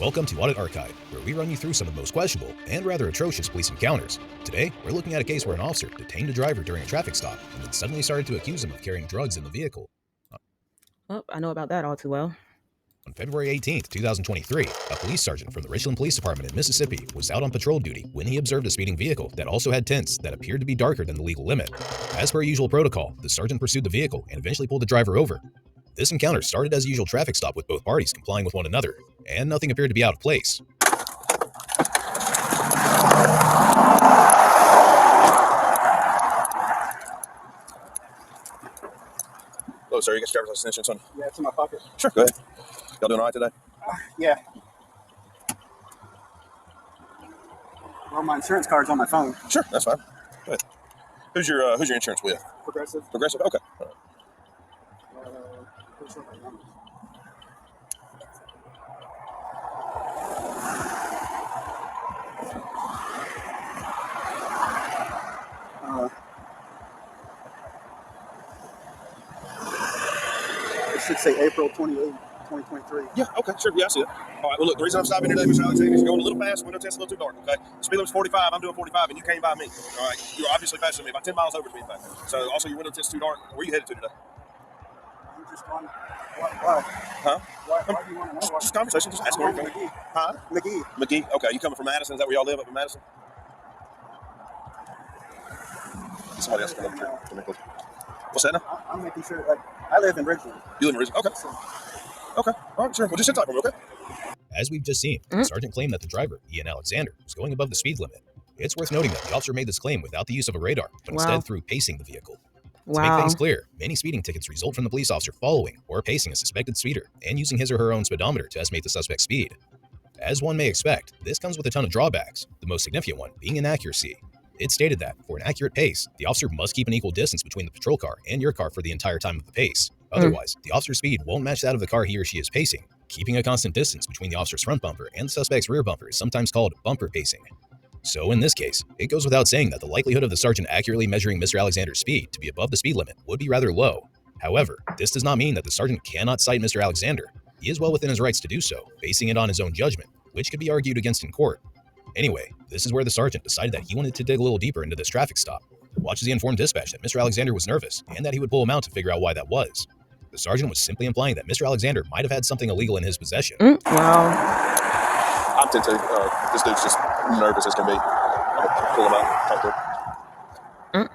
Welcome to Audit Archive, where we run you through some of the most questionable and rather atrocious police encounters. Today, we're looking at a case where an officer detained a driver during a traffic stop and then suddenly started to accuse him of carrying drugs in the vehicle. Well, I know about that all too well. On February 18, 2023, a police sergeant from the Richland Police Department in Mississippi was out on patrol duty when he observed a speeding vehicle that also had tints that appeared to be darker than the legal limit. As per usual protocol, the sergeant pursued the vehicle and eventually pulled the driver over. This encounter started as a usual traffic stop with both parties complying with one another, and nothing appeared to be out of place. Hello, sir. You got your driver's license on? Yeah, it's in my pocket. Sure, go ahead. Y'all doing all right today? Yeah. Well, my insurance card's on my phone. Sure, that's fine. Go ahead. Who's your insurance with? Progressive. Progressive? Okay. All right. Pretty sure my numbers. It should say April 28, 2023. Yeah, okay, sure. Yeah, I see it. All right, well, look, the reason I'm stopping here today, Mr. Alexander, is you're going a little fast, window test a little too dark, okay? The speed limit's 45, I'm doing 45, and you came by me, all right? You're obviously faster than me, about 10 miles over to me, in fact. So, also, your window test's too dark. Where are you headed to today? I'm just on. Why? Huh? Why do you want to know? Just conversation, just ask me anything. McGee. Huh? McGee. McGee? Okay, you coming from Madison? Is that where y'all live, up in Madison? Somebody else come up here. What's that now? I'm making sure, like, I live in Richland. You live in Richland? Okay. Okay, all right, sure. Well, just sit tight for me, okay? As we've just seen, the sergeant claimed that the driver, Ian Alexander, was going above the speed limit. It's worth noting that the officer made this claim without the use of a radar, but instead through pacing the vehicle. To make things clear, many speeding tickets result from the police officer following or pacing a suspected speeder and using his or her own speedometer to estimate the suspect's speed. As one may expect, this comes with a ton of drawbacks, the most significant one being inaccuracy. It stated that, for an accurate pace, the officer must keep an equal distance between the patrol car and your car for the entire time of the pace. Otherwise, the officer's speed won't match that of the car he or she is pacing. Keeping a constant distance between the officer's front bumper and the suspect's rear bumper is sometimes called bumper pacing. So in this case, it goes without saying that the likelihood of the sergeant accurately measuring Mr. Alexander's speed to be above the speed limit would be rather low. However, this does not mean that the sergeant cannot cite Mr. Alexander. He is well within his rights to do so, basing it on his own judgment, which could be argued against in court. Anyway, this is where the sergeant decided that he wanted to dig a little deeper into this traffic stop. Watch as he informed dispatch that Mr. Alexander was nervous and that he would pull him out to figure out why that was. The sergeant was simply implying that Mr. Alexander might have had something illegal in his possession. Wow. I'm tempted. This dude's just nervous as can be. I'm gonna pull him out, talk to him.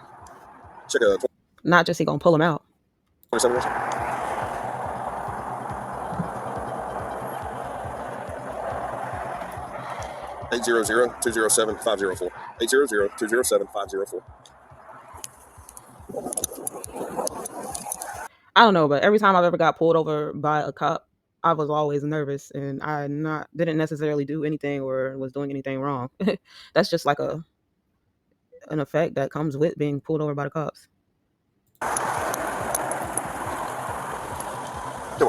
Check a Not just he gonna pull him out. 27 years. Eight 800-207-504. 800-207-504. I don't know, but every time I've ever got pulled over by a cop, I was always nervous, and I didn't necessarily do anything or was doing anything wrong. That's just like an effect that comes with being pulled over by the cops. Come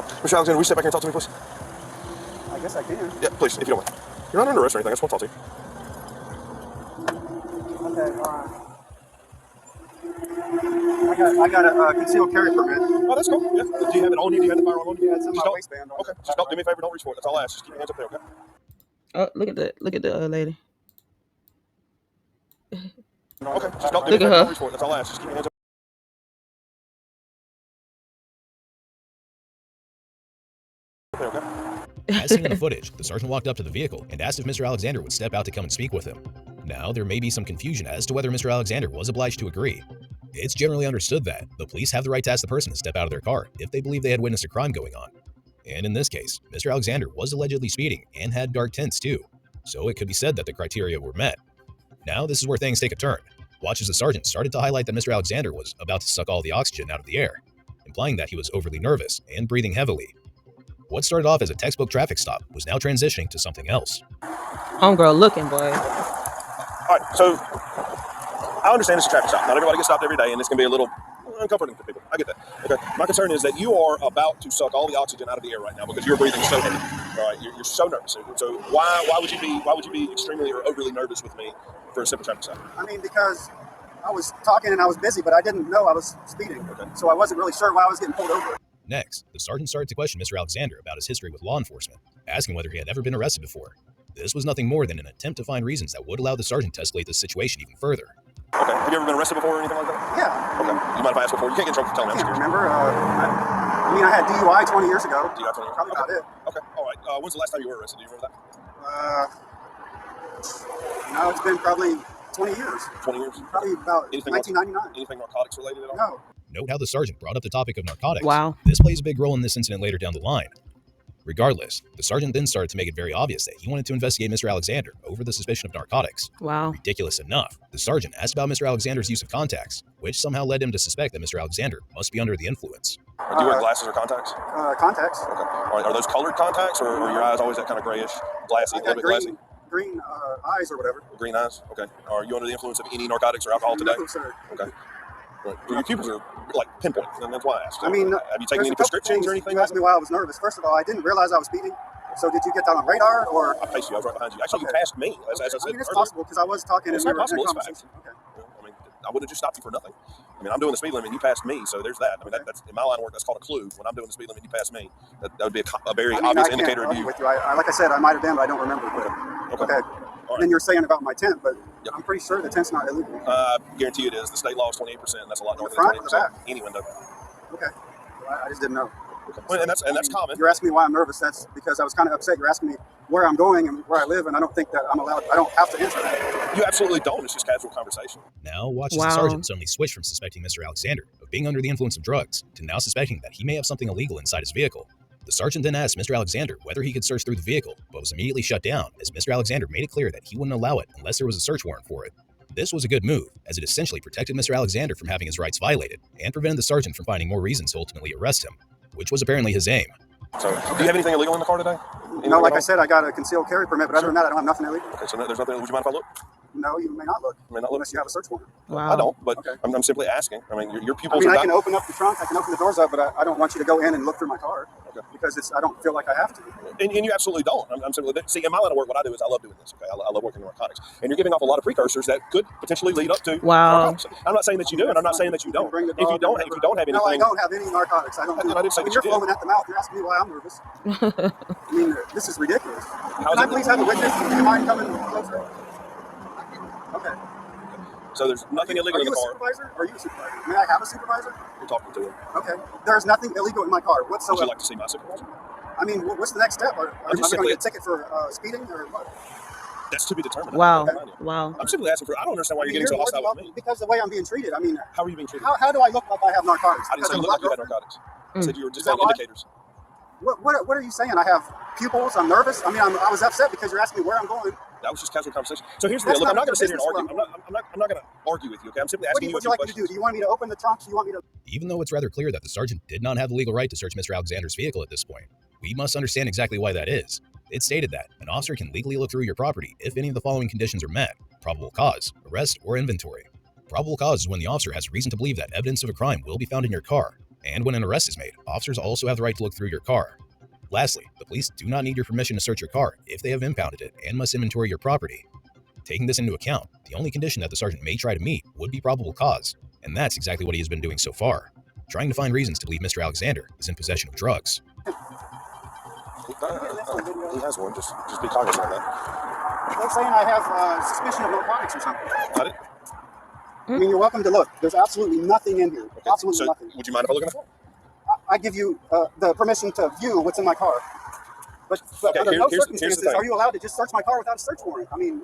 on. Mr. Alexander, will you step back here and talk to me, please? I guess I can. Yeah, please, if you don't mind. You're not under arrest or anything. I just want to talk to you. Okay, all right. I got a concealed carry permit. Oh, that's cool. Yeah. Do you have it on you? Do you have the firearm on you? Yeah, it's in Just my don't- waistband. Okay, just don't do me a favor. Don't reach for it. That's all I ask. Just keep your hands up there, okay? Oh, look at the lady. Okay, just don't do me Look a at favor. her. Don't reach for it. That's all I ask. Just keep your hands up. There, okay? As seen in the footage, the sergeant walked up to the vehicle and asked if Mr. Alexander would step out to come and speak with him. Now, there may be some confusion as to whether Mr. Alexander was obliged to agree. It's generally understood that the police have the right to ask the person to step out of their car if they believe they had witnessed a crime going on. And in this case, Mr. Alexander was allegedly speeding and had dark tints too, so it could be said that the criteria were met. Now, this is where things take a turn. Watch as the sergeant started to highlight that Mr. Alexander was about to suck all the oxygen out of the air, implying that he was overly nervous and breathing heavily. What started off as a textbook traffic stop was now transitioning to something else. Homegirl looking, boy. All right, so I understand it's a traffic stop. Not everybody gets stopped every day, and this can be a little uncomforting for people. I get that. Okay. My concern is that you are about to suck all the oxygen out of the air right now because you're breathing so heavy. All right, you're so nervous. So why would you be extremely or overly nervous with me for a simple traffic stop? I mean, because I was talking and I was busy, but I didn't know I was speeding. Okay. So I wasn't really sure why I was getting pulled over. Next, the sergeant started to question Mr. Alexander about his history with law enforcement, asking whether he had ever been arrested before. This was nothing more than an attempt to find reasons that would allow the sergeant to escalate the situation even further. Okay. Have you ever been arrested before or anything like that? Yeah. Okay. You mind if I ask before? You can't get in trouble for telling me. I can't remember. I had DUI 20 years ago. DUI 20 years? Probably about it. Okay. All right. When's the last time you were arrested? Do you remember that? No, it's been probably 20 years. 20 years? Probably about 1999. Anything narcotics related at all? No. Note how the sergeant brought up the topic of narcotics. Wow. This plays a big role in this incident later down the line. Regardless, the sergeant then started to make it very obvious that he wanted to investigate Mr. Alexander over the suspicion of narcotics. Wow. Ridiculous enough, the sergeant asked about Mr. Alexander's use of contacts, which somehow led him to suspect that Mr. Alexander must be under the influence. Do you wear glasses or contacts? Contacts. Okay. Are those colored contacts, or are your eyes always that kind of grayish, glassy, a little bit glassy? Green eyes or whatever. Green eyes? Okay. Are you under the influence of any narcotics or alcohol today? No, sir. Okay. Right. Your pupils are like pinpoint, and that's why I asked. I mean, have you taken any prescriptions or anything? You asked me why I was nervous. First of all, I didn't realize I was speeding. So did you get that on radar, or? I paced you. I was right behind you. Actually, you passed me, as I said I mean, it's earlier. possible, because I was talking It's and we not were in possible. a It's conversation. Okay. I mean, I would have just stopped you for nothing. I mean, I'm doing the speed limit and you passed me, so there's that. I mean, that's in my line of work. That's called a clue. When I'm doing the speed limit and you pass me, that would be a very obvious indicator of you. With you. Like I said, I might have been, but I don't remember. But, okay. Right. Then you're saying about my tent, but yep. I'm pretty sure the tent's not illegal. Guarantee it is. The state law is 28%, and that's a lot north of 20%. Any window. Okay. Well, I just didn't know. Okay. Well, and that's common. You're asking me why I'm nervous. That's because I was kind of upset. You're asking me where I'm going and where I live, and I don't think that I'm allowed. I don't have to answer that. You absolutely don't. It's just casual conversation. Now watch as the sergeant suddenly switched from suspecting Mr. Alexander of being under the influence of drugs to now suspecting that he may have something illegal inside his vehicle. The sergeant then asked Mr. Alexander whether he could search through the vehicle, but was immediately shut down as Mr. Alexander made it clear that he wouldn't allow it unless there was a search warrant for it. This was a good move, as it essentially protected Mr. Alexander from having his rights violated and prevented the sergeant from finding more reasons to ultimately arrest him, which was apparently his aim. So, do you have anything illegal in the car today? No, like I said, I got a concealed carry permit, but other than that, I don't have nothing illegal. Okay, so there's nothing. Would you mind if I look? No, you may not look. You may not look. Unless you have a search warrant. Wow. I don't, but okay. I'm simply asking. I mean, your pupils I can open up the trunk, I can open the doors up, but I don't want you to go in and look through my car. Okay. Because I don't feel like I have to. And you absolutely don't. I'm simply, see, in my line of work, what I do is I love doing this. Okay, I love working in narcotics, and you're giving off a lot of precursors that could potentially lead up to. Wow. narcotics. I'm not saying that you do, and I'm not saying that you don't. If you don't have anything, no, I don't have any narcotics. I don't. I didn't say that you're you foaming at the mouth. You're asking me why I'm nervous. I mean, this is ridiculous. Can I please have a witness? Do you mind coming closer? Okay. So there's nothing illegal in the car. Are you a supervisor? Are you a supervisor? May I have a supervisor? You're talking to him. Okay. There's nothing illegal in my car whatsoever. Would you like to see my supervisor? I mean, what's the next step? Are you going to get a ticket for speeding or what? That's to be determined. Wow. Wow. I'm simply asking for. I don't understand why you're getting so hostile with me. Because the way I'm being treated. I mean, how are you being treated? How do I look like I have narcotics? I didn't say you look like you had narcotics. I said you were just having indicators. What are you saying? I have pupils. I'm nervous. I mean, I was upset because you're asking me where I'm going. That was just casual conversation. So here's the deal. Look, I'm not going to sit here and argue. I'm not going to argue with you. Okay, I'm simply asking you a few questions. What would you like me to do? Do you want me to open the trunk? Do you want me to? Even though it's rather clear that the sergeant did not have the legal right to search Mr. Alexander's vehicle at this point, we must understand exactly why that is. It stated that an officer can legally look through your property if any of the following conditions are met: probable cause, arrest, or inventory. Probable cause is when the officer has reason to believe that evidence of a crime will be found in your car, and when an arrest is made, officers also have the right to look through your car. Lastly, the police do not need your permission to search your car if they have impounded it and must inventory your property. Taking this into account, the only condition that the sergeant may try to meet would be probable cause, and that's exactly what he has been doing so far, trying to find reasons to believe Mr. Alexander is in possession of drugs. He has one. Just be cognizant of that. They're saying I have suspicion of narcotics or something. Got it? I mean, you're welcome to look. There's absolutely nothing in here. Okay. Absolutely nothing. Would you mind if I look in the car? I give you the permission to view what's in my car. But okay, under no circumstances here's the thing. are you allowed to just search my car without a search warrant. I mean,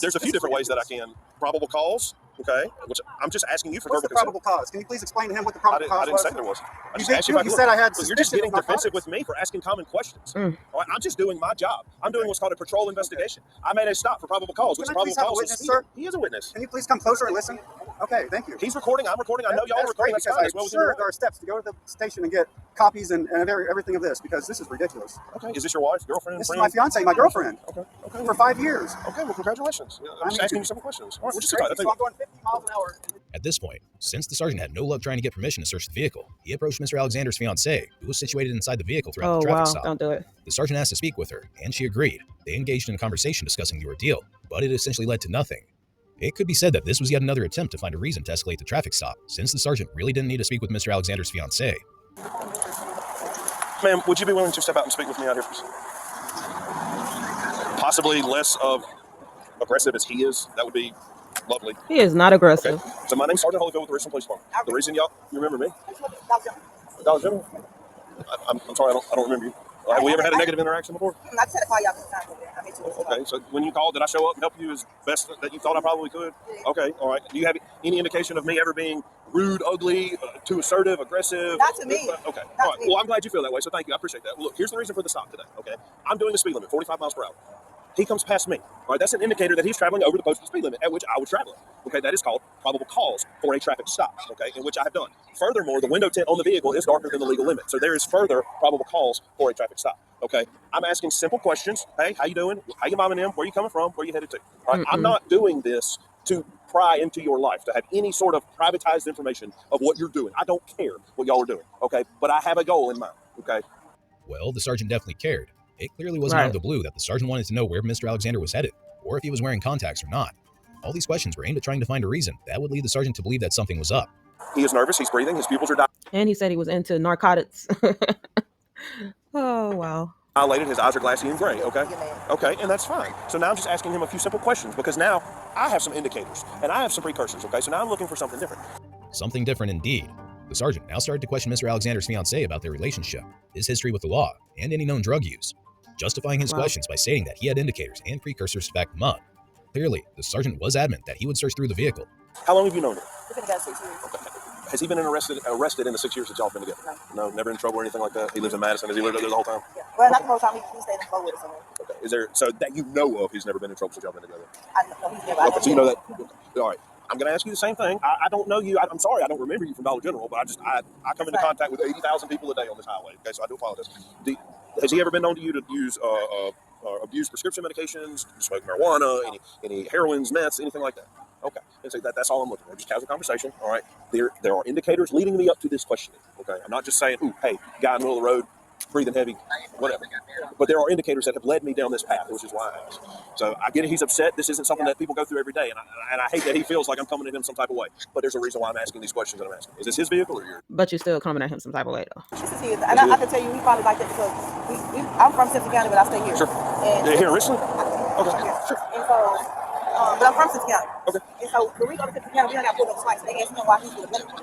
there's a few different ways that I can. Probable cause, okay? Which I'm just asking you for verbal consent. What's the probable cause? Can you please explain to him what the probable cause was? I didn't say there was. I just asked you said I had suspicion. You're just getting defensive with me for asking common questions. All right, I'm just doing my job. I'm doing what's called a patrol investigation. I made a stop for probable cause. Which probable cause is speeding. He is a witness. Can you please come closer and listen? Okay, thank you. He's recording. I'm recording. I know y'all are recording. That's fine. I'm sure there are steps to go to the station and get copies and everything of this, because this is ridiculous. Okay. Is this your wife, girlfriend? This is my fiance, my girlfriend. Okay. For 5 years. Okay. Well, congratulations. I'm just asking you some questions. All right. So I'm going 50 miles an hour. At this point, since the sergeant had no luck trying to get permission to search the vehicle, he approached Mr. Alexander's fiancée, who was situated inside the vehicle throughout the traffic stop. Don't do it. The sergeant asked to speak with her, and she agreed. They engaged in a conversation discussing the ordeal, but it essentially led to nothing. It could be said that this was yet another attempt to find a reason to escalate the traffic stop, since the sergeant really didn't need to speak with Mr. Alexander's fiancée. Ma'am, would you be willing to step out and speak with me out here, please? possibly less of aggressive as he is, that would be lovely. He is not aggressive. Okay. So my name's Sergeant Holyfield with the Richland Police Department. The reason you remember me? Dollar General? I'm sorry, I don't remember you. Have we ever had a negative interaction before? I just had to call y'all this time. Okay, so when you called, did I show up and help you as best that you thought I probably could? Okay, all right. Do you have any indication of me ever being rude, ugly, too assertive, aggressive? Not to me. Okay, all right. Well, I'm glad you feel that way, so thank you. I appreciate that. Well, look, here's the reason for the stop today, okay? I'm doing the speed limit, 45 miles per hour. He comes past me. All right, that's an indicator that he's traveling over the posted speed limit at which I was traveling. Okay, that is called probable cause for a traffic stop, okay, in which I have done. Furthermore, the window tint on the vehicle is darker than the legal limit, so there is further probable cause for a traffic stop, okay? I'm asking simple questions. Hey, how you doing? How you mom and them? Where you coming from? Where you headed to? All right, I'm not doing this to pry into your life, to have any sort of privatized information of what you're doing. I don't care what y'all are doing, okay? But I have a goal in mind, okay? Well, the sergeant definitely cared. It clearly wasn't out of the blue that the sergeant wanted to know where Mr. Alexander was headed, or if he was wearing contacts or not. All these questions were aimed at trying to find a reason that would lead the sergeant to believe that something was up. He is nervous, he's breathing, his pupils are And he said he was into narcotics. Oh, wow. dilated, his eyes are glassy and gray, okay? Okay, and that's fine. So now I'm just asking him a few simple questions because now I have some indicators and I have some precursors, okay? So now I'm looking for something different. Something different indeed. The sergeant now started to question Mr. Alexander's fiancée about their relationship, his history with the law, and any known drug use, justifying his questions by stating that he had indicators and precursors to back them up. Clearly, the sergeant was adamant that he would search through the vehicle. How long have you known him? We've been together 6 years. Okay. Has he been arrested in the 6 years that y'all have been together? No, never in trouble or anything like that? He lives in Madison. Has he lived there the whole time? Yeah. Well, not the whole time. He stayed in Florida somewhere. Okay. Is there, so that you know of, he's never been in trouble since y'all been together? I know he's never. Okay, so you know that. Okay. All right. I'm going to ask you the same thing. I don't know you. I'm sorry, I don't remember you from Dollar General, but I come into contact with 80,000 people a day on this highway. Okay, so I do apologize. Has he ever been known to you to use abuse prescription medications, smoke marijuana, any heroines, meths, anything like that? Okay, and so that's all I'm looking for. Just casual conversation. All right. There are indicators leading me up to this questioning. Okay, I'm not just saying, ooh, hey, guy in the middle of the road, breathing heavy, whatever. But there are indicators that have led me down this path, which is why I asked. So I get it, he's upset. This isn't something that people go through every day, and I hate that he feels like I'm coming at him some type of way. But there's a reason why I'm asking these questions that I'm asking. Is this his vehicle or yours? But you're still coming at him some type of way, though. This is his. And I can tell you, we probably like that because I'm from Simpson County, but I stay here. Sure. And here in Richland? Okay, sure. And so, but I'm from Simpson County. Okay. And so when we go to Simpson County, we don't got pulled up twice. They asked him why he's with a medical.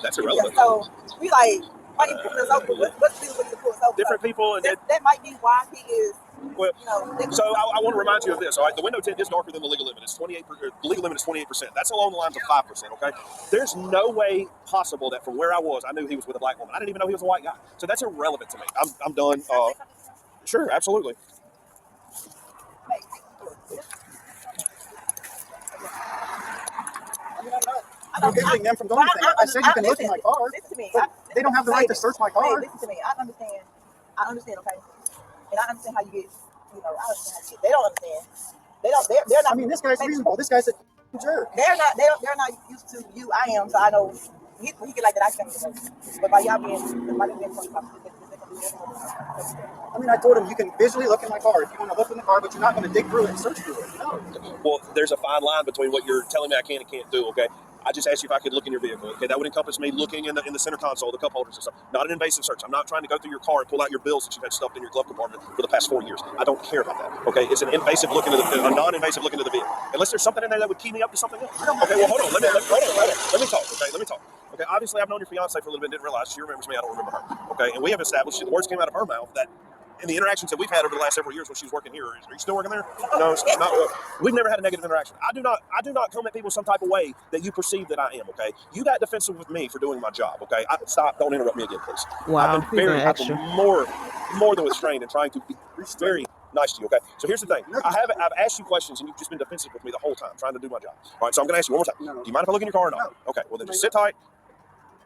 That's irrelevant. Yeah, so we like, why you pulling us over? What's the deal with you to pull us over? Different people, and that might be why he is. Well, you know, so I want to remind you of this. All right, the window tint is darker than the legal limit. It's 28%. The legal limit is 28%. That's along the lines of 5%. Okay, there's no way possible that from where I was, I knew he was with a black woman. I didn't even know he was a white guy. So that's irrelevant to me. I'm done. Sure, absolutely. I'm prohibiting them from doing anything. I said you can look in my car. Listen to me. They don't have the right to search my car. Hey, listen to me. I understand, okay? And I understand how you get, I understand how you get. They don't understand. They're not. I mean, this guy's reasonable. This guy's a jerk. They're not used to you. I am, so I know he get like that. I can't. But by y'all being 25, I mean, I told him you can visually look in my car if you want to look in the car, but you're not going to dig through it and search through it. No. Well, there's a fine line between what you're telling me I can and can't do. Okay. I just asked you if I could look in your vehicle. Okay, that would encompass me looking in the center console, the cup holders and stuff. Not an invasive search. I'm not trying to go through your car and pull out your bills that you've had stuffed in your glove compartment for the past 4 years. I don't care about that. Okay, it's an invasive look into a non-invasive look into the vehicle. Unless there's something in there that would key me up to something else. Okay, well hold on. Let me talk. Okay, let me talk. Okay, obviously I've known your fiance for a little bit. Didn't realize she remembers me. I don't remember her. Okay, and we have established the words came out of her mouth that. In the interactions that we've had over the last several years when she was working here, are you still working there? No, not. We've never had a negative interaction. I do not come at people some type of way that you perceive that I am. Okay, you got defensive with me for doing my job. Okay, stop. Don't interrupt me again, please. Wow, I've been more than restrained and trying to be very nice to you. Okay, so here's the thing. I've asked you questions and you've just been defensive with me the whole time, trying to do my job. All right, so I'm going to ask you one more time. Do you mind if I look in your car or not? No. Okay, well then just sit tight.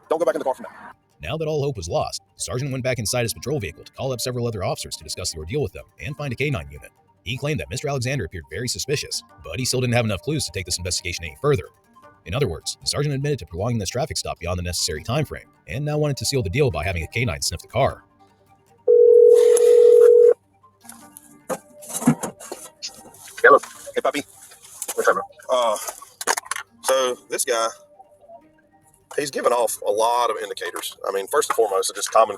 Don't go back in the car for now. Now that all hope was lost, the sergeant went back inside his patrol vehicle to call up several other officers to discuss the ordeal with them and find a K-9 unit. He claimed that Mr. Alexander appeared very suspicious, but he still didn't have enough clues to take this investigation any further. In other words, the sergeant admitted to prolonging this traffic stop beyond the necessary time frame, and now wanted to seal the deal by having a K-9 sniff the car. Hello. Hey, puppy. What's up, bro? So this guy, he's given off a lot of indicators. I mean, first and foremost, it's just common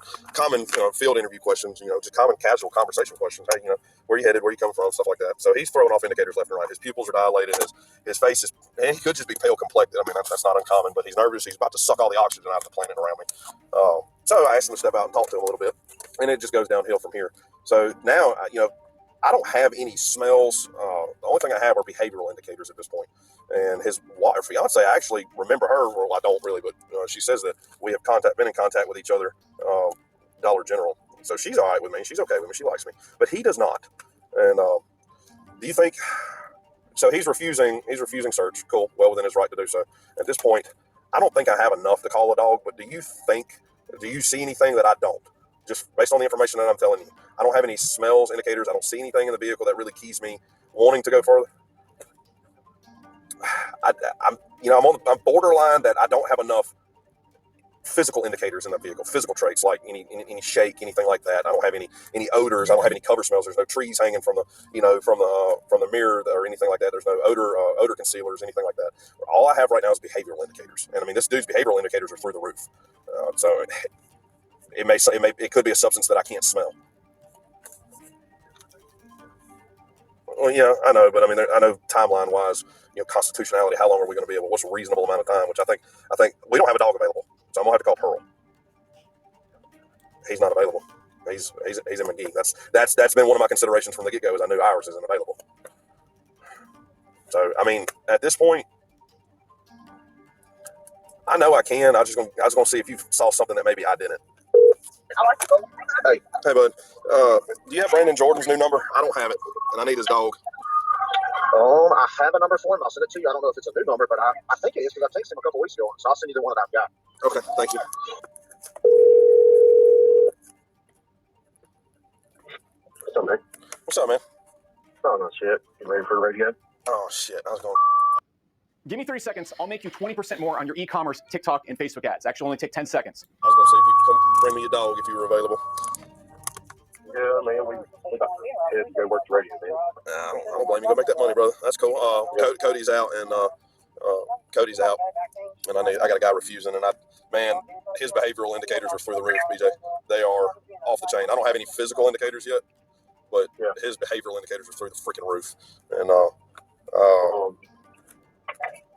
field interview questions. Just common casual conversation questions. Hey, where you headed, where you come from, stuff like that. So he's throwing off indicators left and right. His pupils are dilated. His face is, and he could just be pale complected. I mean, that's not uncommon, but he's nervous. He's about to suck all the oxygen out of the planet around me. So I asked him to step out and talk to him a little bit, and it just goes downhill from here. So now, I don't have any smells. The only thing I have are behavioral indicators at this point. And his fiance, I actually remember her. Well, I don't really, but she says that we have been in contact with each other, Dollar General. So she's all right with me. She's okay with me. She likes me, but he does not. And do you think? So he's refusing search. Cool, well within his right to do so. At this point, I don't think I have enough to call a dog. But do you see anything that I don't? Just based on the information that I'm telling you, I don't have any smells, indicators. I don't see anything in the vehicle that really keys me wanting to go further. I'm borderline that I don't have enough physical indicators in the vehicle, physical traits like any shake, anything like that. I don't have any odors. I don't have any cover smells. There's no trees hanging from the mirror or anything like that. There's no odor concealers, anything like that. All I have right now is behavioral indicators, and I mean this dude's behavioral indicators are through the roof. So it could be a substance that I can't smell. Well, yeah, I know, but I mean, I know timeline-wise, constitutionality. How long are we going to be able? What's a reasonable amount of time? Which I think we don't have a dog available, so I'm gonna have to call Pearl. He's not available. He's in McGee. That's been one of my considerations from the get-go. Is I knew ours isn't available. So I mean, at this point, I know I can. I was gonna see if you saw something that maybe I didn't. Hey, bud. Do you have Brandon Jordan's new number? I don't have it, and I need his dog. I have a number for him. I'll send it to you. I don't know if it's a new number, but I think it is because I texted him a couple weeks ago. So I'll send you the one that I've got. Okay, thank you. What's up, man? What's up, man? Oh, no shit. You ready for the radio? Oh, shit. I was going. Give me 30 seconds. I'll make you 20% more on your e-commerce, TikTok, and Facebook ads. Actually, only take 10 seconds. I was going to see if you could come bring me your dog if you were available. Yeah, man. We got to go work the radio, man. I don't blame you. Go make that money, brother. That's cool. Cody's out, and I got a guy refusing, and his behavioral indicators are through the roof, BJ. They are off the chain. I don't have any physical indicators yet, but his behavioral indicators are through the freaking roof. And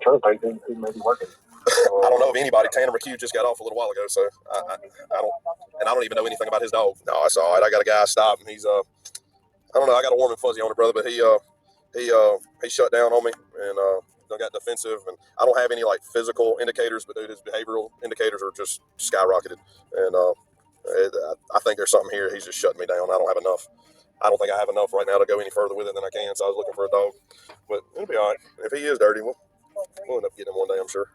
trying to think who may be working. I don't know of anybody. Tanner McHugh just got off a little while ago, so I don't even know anything about his dog. No, that's all right. I got a guy stopped, and he's I don't know. I got a warm and fuzzy on it, brother, but he shut down on me and got defensive, and I don't have any like physical indicators, but dude, his behavioral indicators are just skyrocketed, and I think there's something here. He's just shutting me down. I don't have enough. I don't think I have enough right now to go any further with it than I can. So I was looking for a dog, but it'll be all right. If he is dirty, we'll end up getting him one day, I'm sure.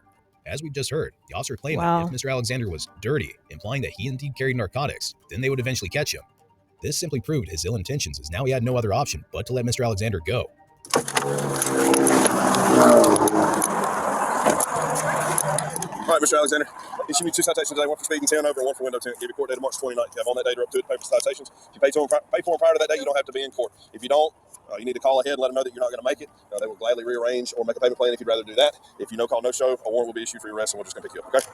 As we've just heard, the officer claimed that if Mr. Alexander was dirty, implying that he indeed carried narcotics, then they would eventually catch him. This simply proved his ill intentions, as now he had no other option but to let Mr. Alexander go. All right, Mr. Alexander, issue me 2 citations today, 1 for speeding, 10 over, 1 for window tint. Give you court date of March 29th. You have on that date or up to it, pay for citations. If you pay for them prior to that date, you don't have to be in court. If you don't, you need to call ahead and let them know that you're not going to make it. They will gladly rearrange or make a payment plan if you'd rather do that. If you no call, no show, a warrant will be issued for your arrest, and we're just going to pick you up, okay?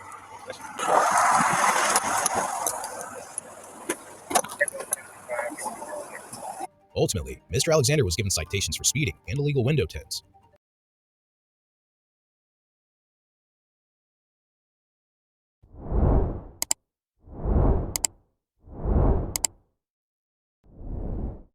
Ultimately, Mr. Alexander was given citations for speeding and illegal window tints.